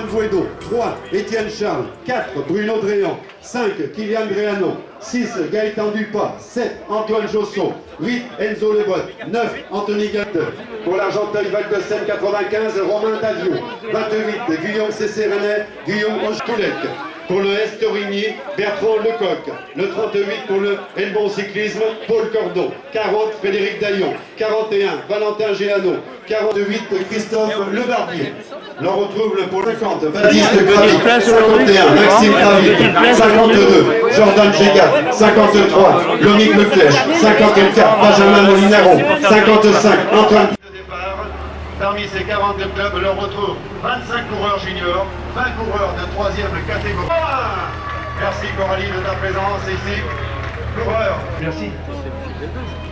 Antoine Fouedo. 3, Étienne Charles. 4, Bruno Dréan. 5, Kylian Gréano. 6, Gaëtan Dupas. 7, Antoine Josso. 8, Enzo Lebot. 9, Anthony Gatte. Pour l'Argenteuil Val de Seine 95, Romain Davio. 28, Guillaume Cécérenet. Guillaume Rochecoulec. Pour le S Torigny, Bertrand Lecoq. Le 38 pour le Helmont Cyclisme, Paul Cordon. 40, Frédéric Daillon. 41, Valentin Géano. 48, Christophe Lebarbier. L'on retrouve le pour 50, Baptiste Gravi. 51, Maxime Gravi. 52, Jordan Gégat. 53, Dominique Leclèche. 54, Benjamin Molinaro. 55, Antoine. Parmi ces 42 clubs, l'on retrouve 25 coureurs juniors, 20 coureurs de 3e catégorie. Merci Coralie de ta présence ici. Coureurs. Merci.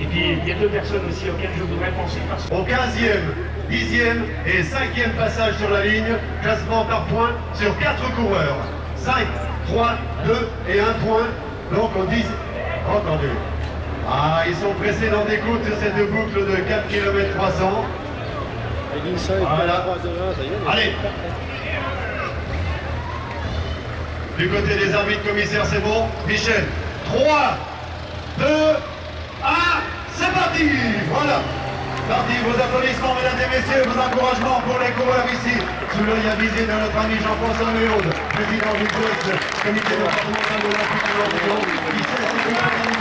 Et puis il y a 2 personnes aussi auxquelles je voudrais penser. Au 15e, 10e et 5e passage sur la ligne, classement par points sur 4 coureurs. 5, 3, 2 et 1 point. Donc on dit... Entendu. Ah, ils sont pressés dans des côtes sur cette boucle de 4 km 300. Voilà. Allez. Du côté des arbitres commissaires, c'est bon. Michel. 3, 2, 1, c'est parti. Voilà. Parti, vos applaudissements, mesdames et messieurs, vos encouragements pour les coureurs ici. Sous l'œil avisé de notre ami Jean-François Méaude, président du COEX, comité départemental de l'Olympique de Lorient, qui sait ce que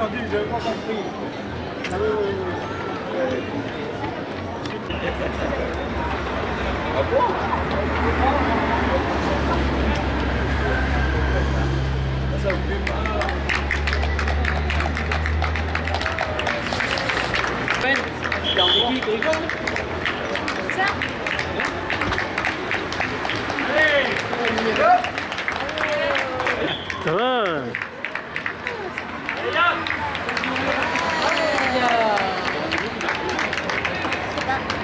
entendu, je n'avais pas compris. Ah oui, oui, oui. Ah bon? Ça vous plaît pas? T'as envie qui rigole? Ça? Ça va?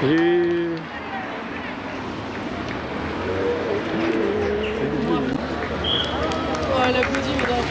Salut. Oh, elle applaudit, madame.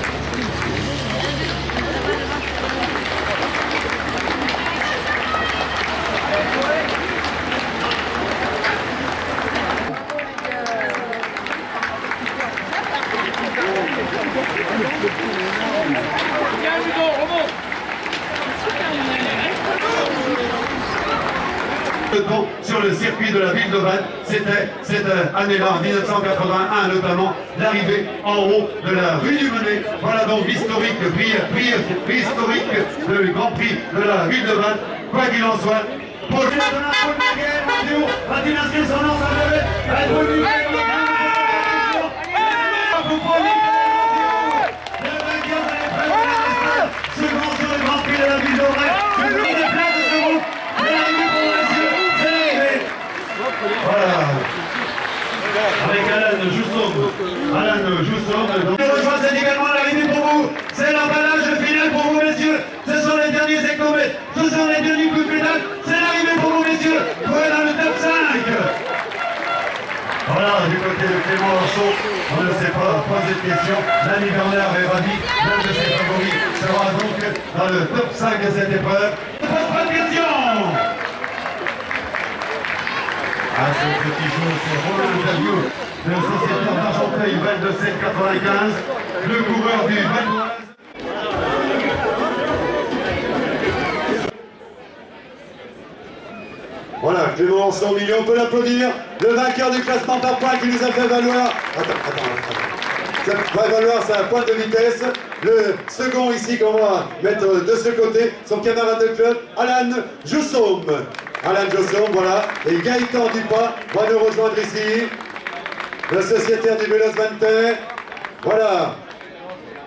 Sur le circuit de la ville de Vannes, c'était cette année-là, en 1981 notamment, l'arrivée en haut de la rue du Menet. Voilà donc l'historique, prix historique du Grand Prix de la ville de Vannes. Quoi qu'il en soit, pour le va-t-il inscrire son nom dans le second sur le Grand Prix de la ville de Vannes. Voilà. Avec Alan Jousson. Donc, c'est également l'arrivée pour vous. C'est l'emballage final pour vous, messieurs. Ce sont les derniers écomètres. Ce sont les derniers coups de pédale. C'est l'arrivée pour vous, messieurs. Vous êtes dans le top 5. Voilà, du côté de Clément Orson, on ne sait pas poser de questions. L'ami Bernard est ravi. L'un de ses favoris sera donc dans le top 5 de cette épreuve. Ne pose pas de questions. À ce petit jeu, c'est Roland Daviot de Société d'Argenteuil, Val de Seine 95, le coureur du Vanoise. Voilà, Clément Orson au milieu, on peut l'applaudir. Le vainqueur du classement par points qui nous a fait valoir. Ça va valoir sa pointe de vitesse. Le second ici qu'on va mettre de ce côté, son camarade de club, Alan Jousson. Alan Jousson, voilà. Et Gaëtan Dupas va nous rejoindre ici. Le sociétaire du Vélos Vanter. Voilà.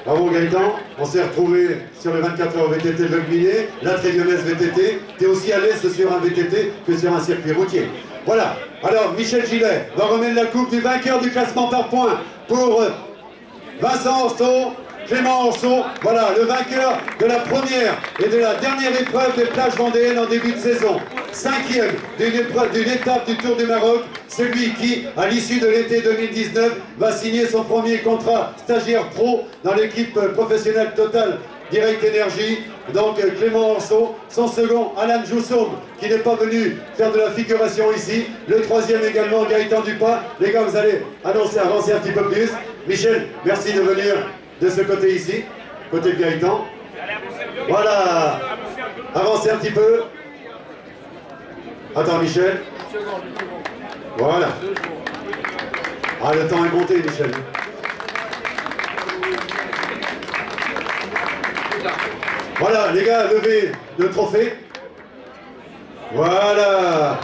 Bravo Gaëtan. On s'est retrouvé sur le 24 heures VTT de Legminé, la très lyonnaise VTT. Tu es aussi à l'aise sur un VTT que sur un circuit routier. Voilà. Alors, Michel Gillet va remettre la coupe du vainqueur du classement par points pour Vincent Orson, Clément Orson, voilà, le vainqueur de la première et de la dernière épreuve des plages vendéennes en début de saison. 5e d'une étape du Tour du Maroc, celui qui, à l'issue de l'été 2019, va signer son premier contrat stagiaire pro dans l'équipe professionnelle Total Direct Énergie. Donc Clément Orson, son second Alan Jousson, qui n'est pas venu faire de la figuration ici. Le troisième également Gaëtan Dupas. Les gars, vous allez avancer un petit peu plus. Michel, merci de venir de ce côté ici, côté de Gaëtan. Voilà, avancez un petit peu. Attends Michel. Voilà. Ah, le temps est monté Michel. Voilà, les gars, levez le trophée. Voilà.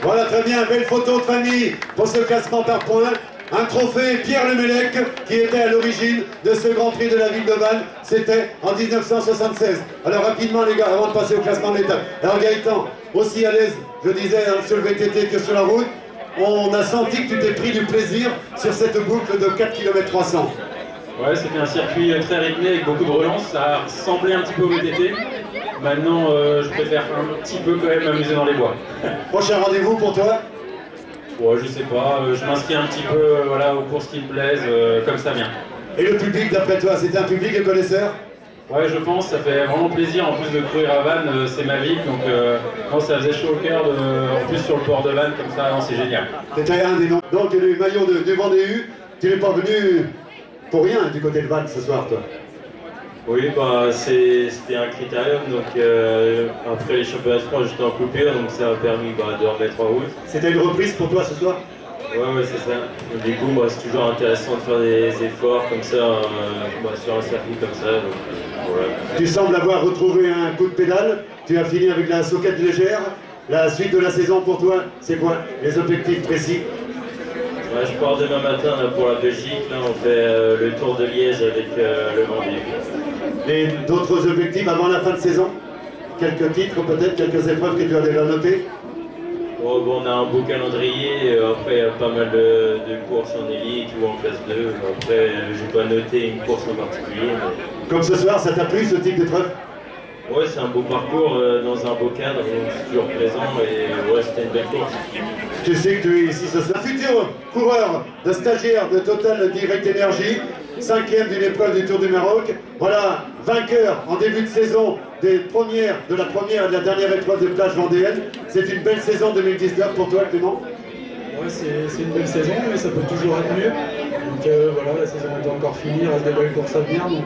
Voilà, très bien, belle photo de famille pour ce classement par points. Un trophée Pierre Lemellec qui était à l'origine de ce Grand Prix de la ville de Vannes. C'était en 1976. Alors rapidement les gars, avant de passer au classement de l'étape. Alors Gaëtan, aussi à l'aise, je disais, hein, sur le VTT que sur la route. On a senti que tu t'es pris du plaisir sur cette boucle de 4 km 300. Ouais, c'était un circuit très rythmé avec beaucoup de relance. Ça ressemblait un petit peu au VTT. Maintenant, je préfère un petit peu quand même m'amuser dans les bois. Prochain rendez-vous pour toi? Ouais, je sais pas, je m'inscris un petit peu voilà, aux courses qui me plaisent, comme ça vient. Et le public d'après toi, c'était un public de connaisseurs? Ouais, je pense, ça fait vraiment plaisir en plus de courir à Vannes, c'est ma ville, donc non, ça faisait chaud au cœur, en plus sur le port de Vannes, comme ça, non, c'est génial. C'était un des noms. Donc le maillot du Vendée U, tu n'es pas venu pour rien du côté de Vannes ce soir, toi? Oui, bah, c'était un critérium, donc après les championnats de France, j'étais en coupure, donc ça m'a permis de remettre en route. C'était une reprise pour toi ce soir? Ouais, c'est ça. Du coup, moi, c'est toujours intéressant de faire des efforts comme ça, sur un circuit comme ça. Donc, problème. Tu sembles avoir retrouvé un coup de pédale. Tu as fini avec la soquette légère. La suite de la saison pour toi, c'est quoi? Les objectifs précis? Ouais, je pars demain matin là, pour la Belgique. Là, on fait le Tour de Liège avec le Vendée. Et d'autres objectifs avant la fin de saison? Quelques titres peut-être, quelques épreuves que tu as déjà notées? Oh, bon, on a un beau calendrier. Après, il y a pas mal de courses en élite ou en classe 2. Après, j'ai pas noté une course en particulier. Mais... Comme ce soir, ça t'a plu ce type d'épreuve? Ouais, c'est un beau parcours dans un beau cadre, donc c'est toujours présent et ouais, c'était une belle course. Tu sais que tu es ici ce soir. Futur coureur de stagiaire de Total Direct Energy, 5e d'une épreuve du Tour du Maroc. Voilà, vainqueur en début de saison de la première et de la dernière épreuve de plage vendéenne. C'est une belle saison 2019 pour toi, Clément? Ouais, c'est une belle saison, mais ça peut toujours être mieux. Donc voilà, la saison est encore finie, il reste des belles courses à venir, donc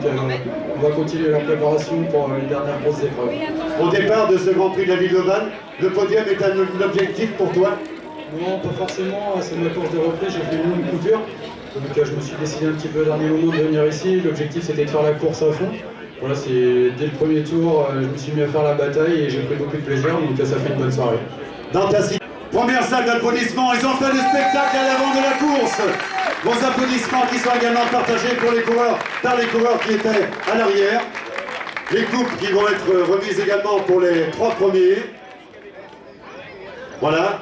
on va continuer la préparation pour les dernières grosses épreuves. Au départ de ce Grand Prix de la ville de Vannes, le podium est un objectif pour toi? Non, pas forcément, c'est ma course de reprise, j'ai fait une longue coupure, donc je me suis décidé un petit peu au dernier moment de venir ici. L'objectif c'était de faire la course à fond. Voilà, c'est dès le premier tour, je me suis mis à faire la bataille et j'ai pris beaucoup de plaisir, donc ça fait une bonne soirée. Dans ta première salle d'applaudissements, ils ont fait le spectacle à l'avant de la course. Vos applaudissements qui sont également partagés pour les coureurs, par les coureurs qui étaient à l'arrière. Les coupes qui vont être remises également pour les 3 premiers. Voilà.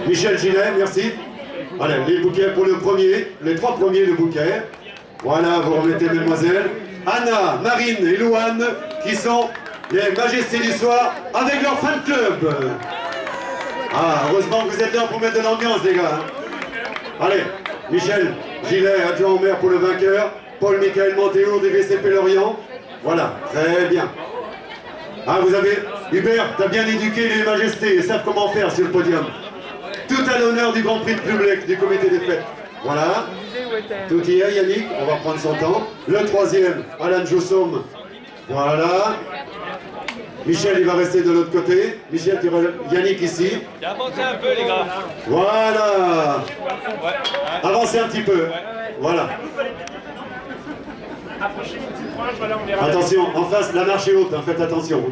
Michel Gillet, merci. Voilà, les bouquets pour le premier, les 3 premiers le bouquet. Voilà, vous remettez mesdemoiselles. Anna, Marine et Louane qui sont les majestés du soir avec leur fan club. Ah, heureusement que vous êtes là pour mettre de l'ambiance, les gars. Allez, Michel Gillet, adjoint au maire pour le vainqueur. Paul-Michael Montéour du VCP Lorient. Voilà, très bien. Ah, vous avez... Hubert, t'as bien éduqué les majestés, ils savent comment faire sur le podium. Tout à l'honneur du Grand Prix de public du comité des fêtes. Voilà. Tout y est, Yannick, on va prendre son temps. Le 3e, Alan Joussoum. Voilà. Michel, il va rester de l'autre côté. Michel, tu vas... Yannick ici. Avancez un peu, les gars. Voilà. Ouais. Avancez un petit peu. Voilà. Attention, en face, la marche est haute, hein, faites attention.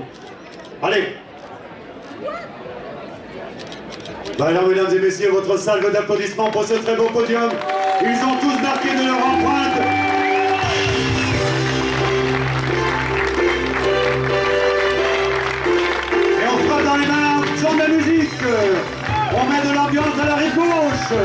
Allez. Voilà, mesdames et messieurs, votre salve d'applaudissements pour ce très beau podium. Ils ont tous marqué de leur empreinte. Et on frappe dans les mains, son de la musique. On met de l'ambiance à la rive gauche.